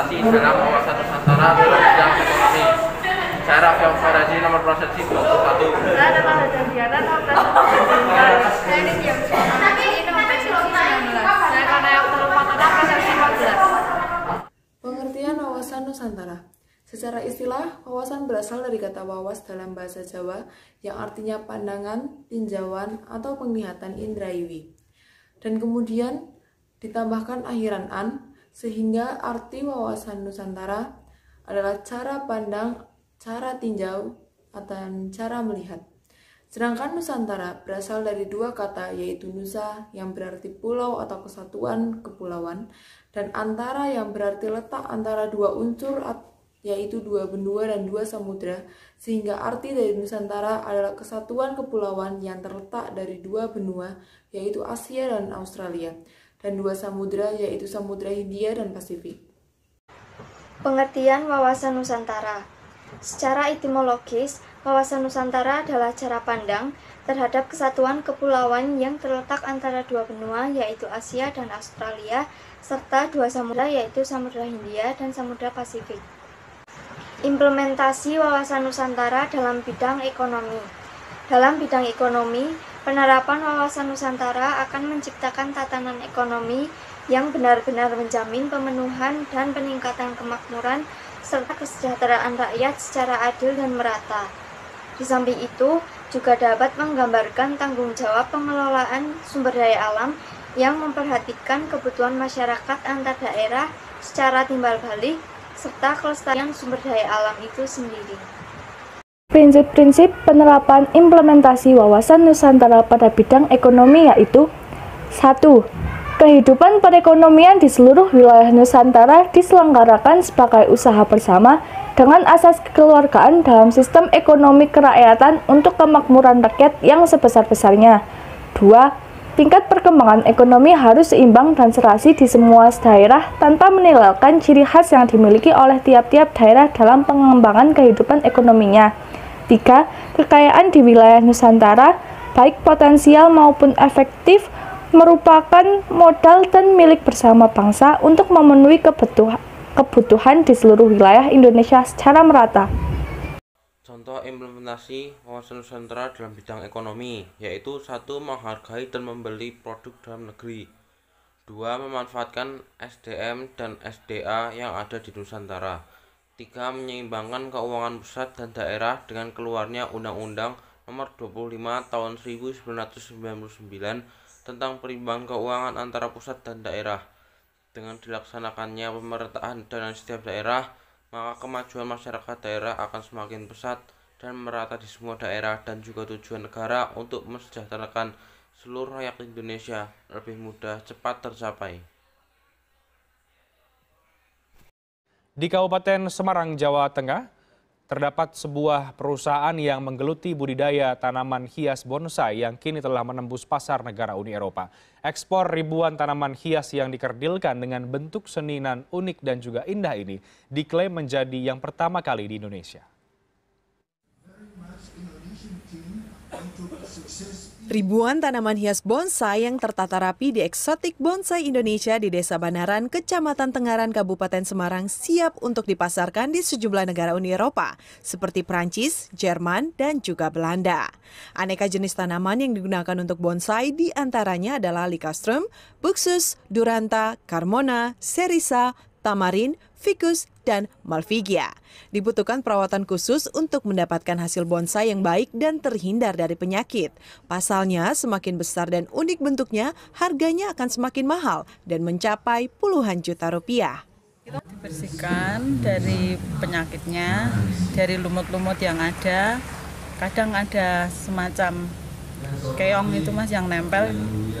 implementasi dalam wawasan Nusantara dalam bidang ekonomi. Saya Raffi Faraji, nomor prosesi 21. Saya Nata Hajadiana, nomor prosesi 19. Saya Nidya Kusuma, nomor prosesi 19. Saya Kanaya Utara, prosesi 14. Pengertian wawasan Nusantara. Secara istilah, wawasan berasal dari kata wawas dalam bahasa Jawa yang artinya pandangan, tinjauan, atau penglihatan indraiwi. Dan kemudian ditambahkan akhiran an, sehingga arti wawasan Nusantara adalah cara pandang, cara tinjau, atau cara melihat. Sedangkan Nusantara berasal dari dua kata, yaitu nusa yang berarti pulau atau kesatuan kepulauan, dan antara yang berarti letak antara dua unsur, yaitu dua benua dan dua samudra, sehingga arti dari Nusantara adalah kesatuan kepulauan yang terletak dari dua benua, yaitu Asia dan Australia, dan dua samudra, yaitu Samudra Hindia dan Pasifik. Pengertian wawasan Nusantara. Secara etimologis, wawasan Nusantara adalah cara pandang terhadap kesatuan kepulauan yang terletak antara dua benua, yaitu Asia dan Australia, serta dua samudra, yaitu Samudra Hindia dan Samudra Pasifik. Implementasi wawasan Nusantara dalam bidang ekonomi. Dalam bidang ekonomi, penerapan wawasan Nusantara akan menciptakan tatanan ekonomi yang benar-benar menjamin pemenuhan dan peningkatan kemakmuran serta kesejahteraan rakyat secara adil dan merata. Di samping itu, juga dapat menggambarkan tanggung jawab pengelolaan sumber daya alam yang memperhatikan kebutuhan masyarakat antar daerah secara timbal balik serta kelestarian sumber daya alam itu sendiri. Prinsip-prinsip penerapan implementasi wawasan Nusantara pada bidang ekonomi yaitu 1. Kehidupan perekonomian di seluruh wilayah Nusantara diselenggarakan sebagai usaha bersama dengan asas kekeluargaan dalam sistem ekonomi kerakyatan untuk kemakmuran rakyat yang sebesar-besarnya. 2. Tingkat perkembangan ekonomi harus seimbang dan serasi di semua daerah tanpa meninggalkan ciri khas yang dimiliki oleh tiap-tiap daerah dalam pengembangan kehidupan ekonominya. 3. Kekayaan di wilayah Nusantara, baik potensial maupun efektif, merupakan modal dan milik bersama bangsa untuk memenuhi kebutuhan di seluruh wilayah Indonesia secara merata. Contoh implementasi wawasan Nusantara dalam bidang ekonomi, yaitu 1. Menghargai dan membeli produk dalam negeri. 2. Memanfaatkan SDM dan SDA yang ada di Nusantara. 3. Menyeimbangkan keuangan pusat dan daerah dengan keluarnya Undang-Undang Nomor 25 Tahun 1999 tentang perimbangan keuangan antara pusat dan daerah. Dengan dilaksanakannya pemerataan dana setiap daerah, maka kemajuan masyarakat daerah akan semakin pesat dan merata di semua daerah, dan juga tujuan negara untuk mensejahterakan seluruh rakyat Indonesia lebih mudah cepat tercapai. Di Kabupaten Semarang, Jawa Tengah, terdapat sebuah perusahaan yang menggeluti budidaya tanaman hias bonsai yang kini telah menembus pasar negara Uni Eropa. Ekspor ribuan tanaman hias yang dikerdilkan dengan bentuk seninan unik dan juga indah ini diklaim menjadi yang pertama kali di Indonesia. Ribuan tanaman hias bonsai yang tertata rapi di Eksotik Bonsai Indonesia di Desa Banaran, Kecamatan Tengaran, Kabupaten Semarang siap untuk dipasarkan di sejumlah negara Uni Eropa seperti Prancis, Jerman, dan juga Belanda. Aneka jenis tanaman yang digunakan untuk bonsai diantaranya adalah Lycastrum, Buxus, Duranta, Carmona, Serisa, Tamarin, Ficus, dan Malvigia. Dibutuhkan perawatan khusus untuk mendapatkan hasil bonsai yang baik dan terhindar dari penyakit. Pasalnya, semakin besar dan unik bentuknya, harganya akan semakin mahal dan mencapai puluhan juta rupiah. Dibersihkan dari penyakitnya, dari lumut-lumut yang ada. Kadang ada semacam keong itu Mas yang nempel,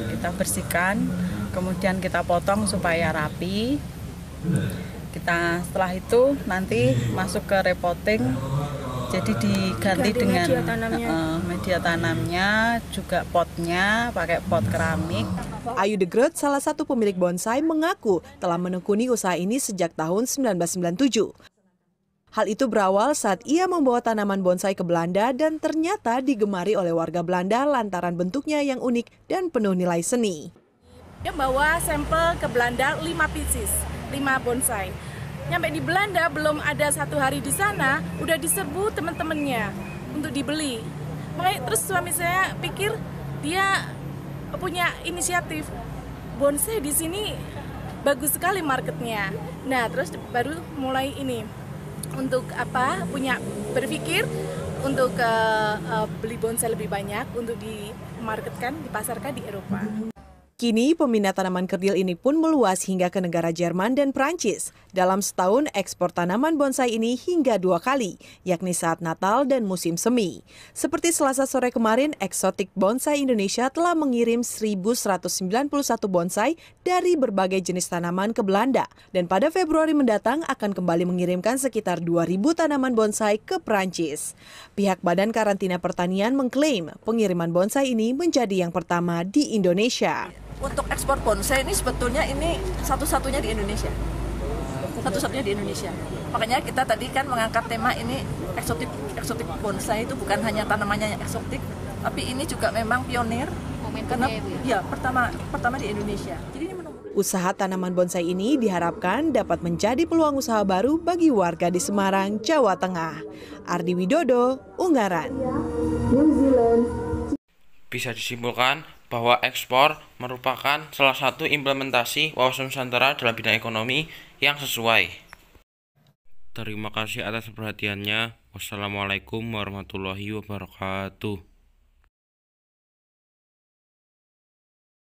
kita bersihkan, kemudian kita potong supaya rapi. Setelah itu nanti masuk ke repotting, jadi diganti dengan media tanamnya, juga potnya pakai pot keramik. Ayu Degrot, salah satu pemilik bonsai, mengaku telah menekuni usaha ini sejak tahun 1997. Hal itu berawal saat ia membawa tanaman bonsai ke Belanda dan ternyata digemari oleh warga Belanda lantaran bentuknya yang unik dan penuh nilai seni. Dia bawa sampel ke Belanda 5 pieces, 5 bonsai. nyampe di Belanda belum ada 1 hari di sana udah diserbu teman-temannya untuk dibeli. Makanya terus suami saya pikir dia punya inisiatif bonsai di sini bagus sekali marketnya. Nah terus baru mulai ini untuk berpikir untuk beli bonsai lebih banyak untuk dipasarkan di Eropa. Kini peminat tanaman kerdil ini pun meluas hingga ke negara Jerman dan Prancis. Dalam setahun ekspor tanaman bonsai ini hingga 2 kali, yakni saat Natal dan musim semi. Seperti Selasa sore kemarin, Exotic Bonsai Indonesia telah mengirim 1.191 bonsai dari berbagai jenis tanaman ke Belanda. Dan pada Februari mendatang akan kembali mengirimkan sekitar 2.000 tanaman bonsai ke Prancis. Pihak Badan Karantina Pertanian mengklaim pengiriman bonsai ini menjadi yang pertama di Indonesia. Untuk ekspor bonsai ini sebetulnya ini satu-satunya di Indonesia. Makanya kita tadi kan mengangkat tema ini eksotik bonsai itu bukan hanya tanamannya yang eksotik, tapi ini juga memang pionir karena pertama di Indonesia. Jadi ini usaha tanaman bonsai ini diharapkan dapat menjadi peluang usaha baru bagi warga di Semarang, Jawa Tengah. Ardi Widodo, Ungaran. Bisa disimpulkan bahwa ekspor merupakan salah satu implementasi wawasan Nusantara dalam bidang ekonomi yang sesuai. Terima kasih atas perhatiannya. Wassalamualaikum warahmatullahi wabarakatuh.